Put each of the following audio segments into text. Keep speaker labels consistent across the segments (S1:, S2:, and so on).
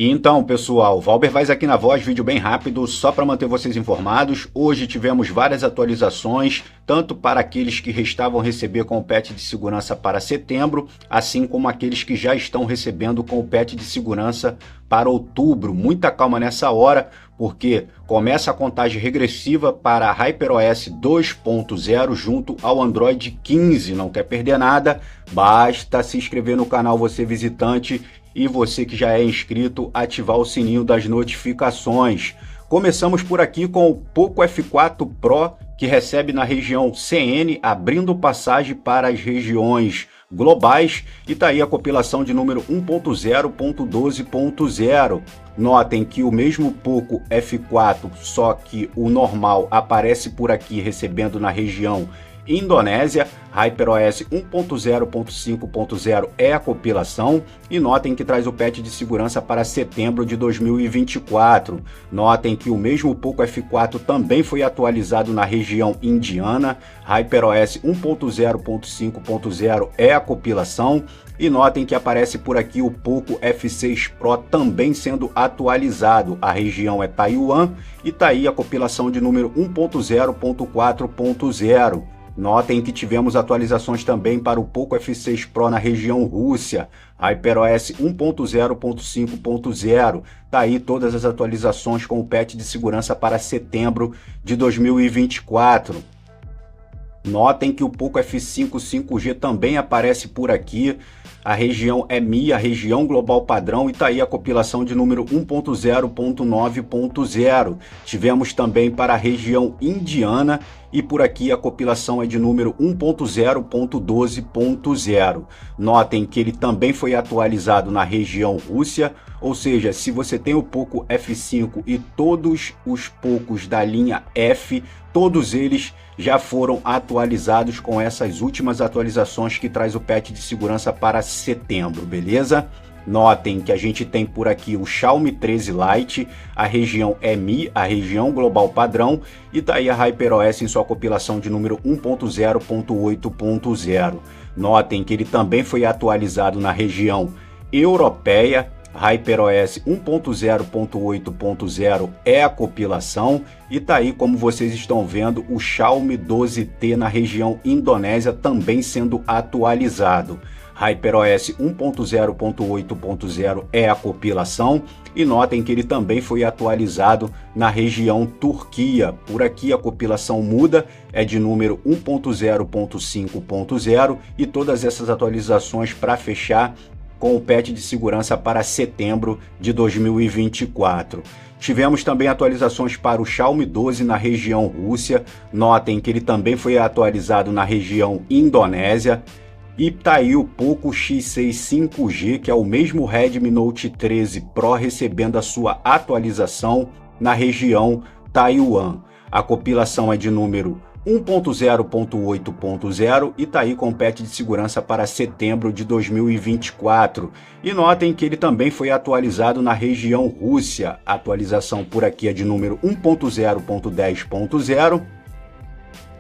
S1: Então, pessoal, Valber Vaz aqui na voz, vídeo bem rápido, só para manter vocês informados. Hoje tivemos várias atualizações, tanto para aqueles que restavam receber com o patch de segurança para setembro, assim como aqueles que já estão recebendo com o patch de segurança para outubro. Muita calma nessa hora, porque começa a contagem regressiva para HyperOS 2.0 junto ao Android 15. Não quer perder nada? Basta se inscrever no canal, você visitante, e você que já é inscrito, ativar o sininho das notificações. Começamos por aqui com o Poco F4 Pro, que recebe na região CN, abrindo passagem para as regiões globais, e tá aí a compilação de número 1.0.12.0. Notem que o mesmo Poco F4, só que o normal aparece por aqui recebendo na região Indonésia. HyperOS 1.0.5.0 é a compilação, e notem que traz o patch de segurança para setembro de 2024. Notem que o mesmo Poco F4 também foi atualizado na região indiana. HyperOS 1.0.5.0 é a compilação, e notem que aparece por aqui o Poco F6 Pro também sendo atualizado. A região é Taiwan, e tá aí a compilação de número 1.0.4.0. Notem que tivemos atualizações também para o Poco F6 Pro na região Rússia, HyperOS 1.0.5.0. Tá aí todas as atualizações com o patch de segurança para setembro de 2024. Notem que o Poco F5 5G também aparece por aqui. A região é MI, a região global padrão, e tá aí a compilação de número 1.0.9.0. Tivemos também para a região indiana, e por aqui a compilação é de número 1.0.12.0. Notem que ele também foi atualizado na região Rússia, ou seja, se você tem o Poco F5 e todos os Pocos da linha F, todos eles já foram atualizados com essas últimas atualizações que traz o patch de segurança para setembro, beleza? Notem que a gente tem por aqui o Xiaomi 13 Lite, a região é MI, a região global padrão, e tá aí a HyperOS em sua compilação de número 1.0.8.0. Notem que ele também foi atualizado na região europeia. HyperOS 1.0.8.0 é a compilação, e tá aí, como vocês estão vendo, o Xiaomi 12T na região Indonésia também sendo atualizado. HyperOS 1.0.8.0 é a compilação, e notem que ele também foi atualizado na região Turquia. Por aqui a compilação muda, é de número 1.0.5.0, e todas essas atualizações para fechar com o patch de segurança para setembro de 2024. Tivemos também atualizações para o Xiaomi 12 na região Rússia. Notem que ele também foi atualizado na região Indonésia. E tá aí o Poco X6 5G, que é o mesmo Redmi Note 13 Pro, recebendo a sua atualização na região Taiwan. A compilação é de número 1.0.8.0 e tá aí com patch de segurança para setembro de 2024. E notem que ele também foi atualizado na região Rússia. A atualização por aqui é de número 1.0.10.0.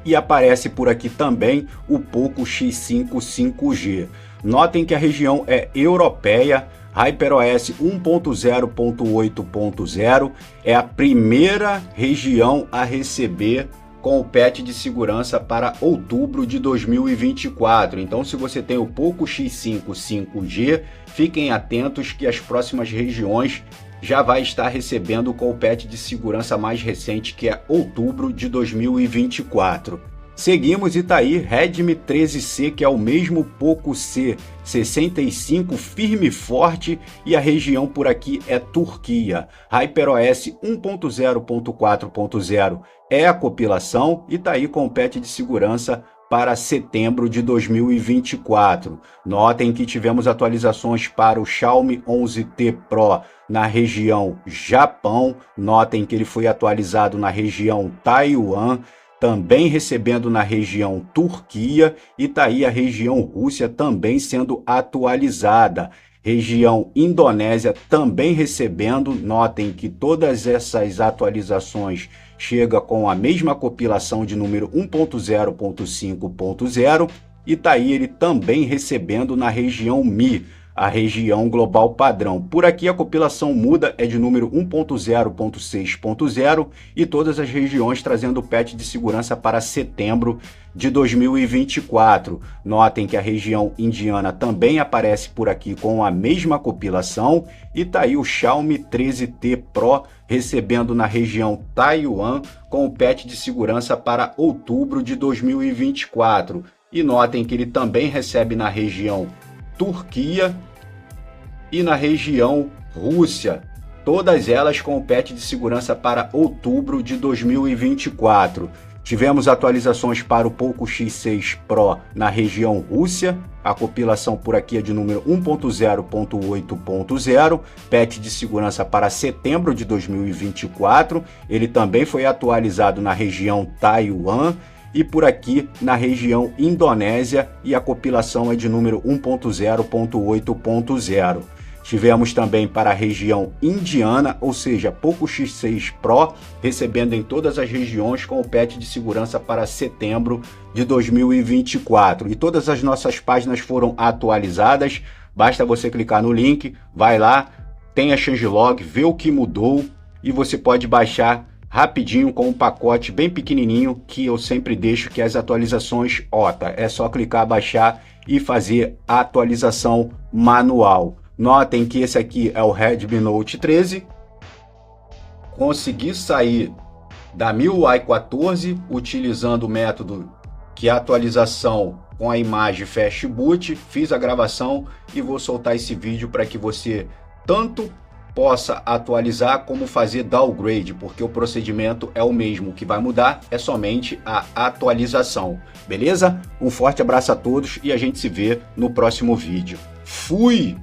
S1: E aparece por aqui também o Poco X5 5G. Notem que a região é europeia. HyperOS 1.0.8.0 é a primeira região a receber com o patch de segurança para outubro de 2024. Então, se você tem o Poco X5 5G, fiquem atentos que as próximas regiões já vai estar recebendo com o patch de segurança mais recente, que é outubro de 2024. Seguimos e tá aí Redmi 13C, que é o mesmo Poco C65 firme e forte, e a região por aqui é Turquia. HyperOS 1.0.4.0 é a compilação, e tá aí com o patch de segurança para setembro de 2024. Notem que tivemos atualizações para o Xiaomi 11T Pro na região Japão. Notem que ele foi atualizado na região Taiwan, também recebendo na região Turquia, e tá aí a região Rússia também sendo atualizada. Região Indonésia também recebendo. Notem que todas essas atualizações chegam com a mesma compilação de número 1.0.5.0, e tá aí ele também recebendo na região MI. a região global padrão. Por aqui a compilação muda, é de número 1.0.6.0 e todas as regiões trazendo o patch de segurança para setembro de 2024. Notem que a região indiana também aparece por aqui com a mesma compilação e tá aí o Xiaomi 13T Pro recebendo na região Taiwan com o patch de segurança para outubro de 2024. E notem que ele também recebe na região Turquia e na região Rússia, todas elas com o patch de segurança para outubro de 2024. Tivemos atualizações para o Poco X6 Pro na região Rússia, a compilação por aqui é de número 1.0.8.0, patch de segurança para setembro de 2024, ele também foi atualizado na região Taiwan, e por aqui na região Indonésia e a compilação é de número 1.0.8.0. Tivemos também para a região indiana, ou seja, Poco X6 Pro, recebendo em todas as regiões com o patch de segurança para setembro de 2024. E todas as nossas páginas foram atualizadas, basta você clicar no link, vai lá, tem a changelog, vê o que mudou e você pode baixar rapidinho com um pacote bem pequenininho que eu sempre deixo, que é as atualizações OTA. É só clicar, baixar e fazer a atualização manual. Notem que esse aqui é o Redmi Note 13. Consegui sair da MIUI 14 utilizando o método que é a atualização com a imagem Fast Boot. Fiz a gravação e vou soltar esse vídeo para que você tanto possa atualizar como fazer downgrade, porque o procedimento é o mesmo, o que vai mudar é somente a atualização, beleza? Um forte abraço a todos e a gente se vê no próximo vídeo. Fui!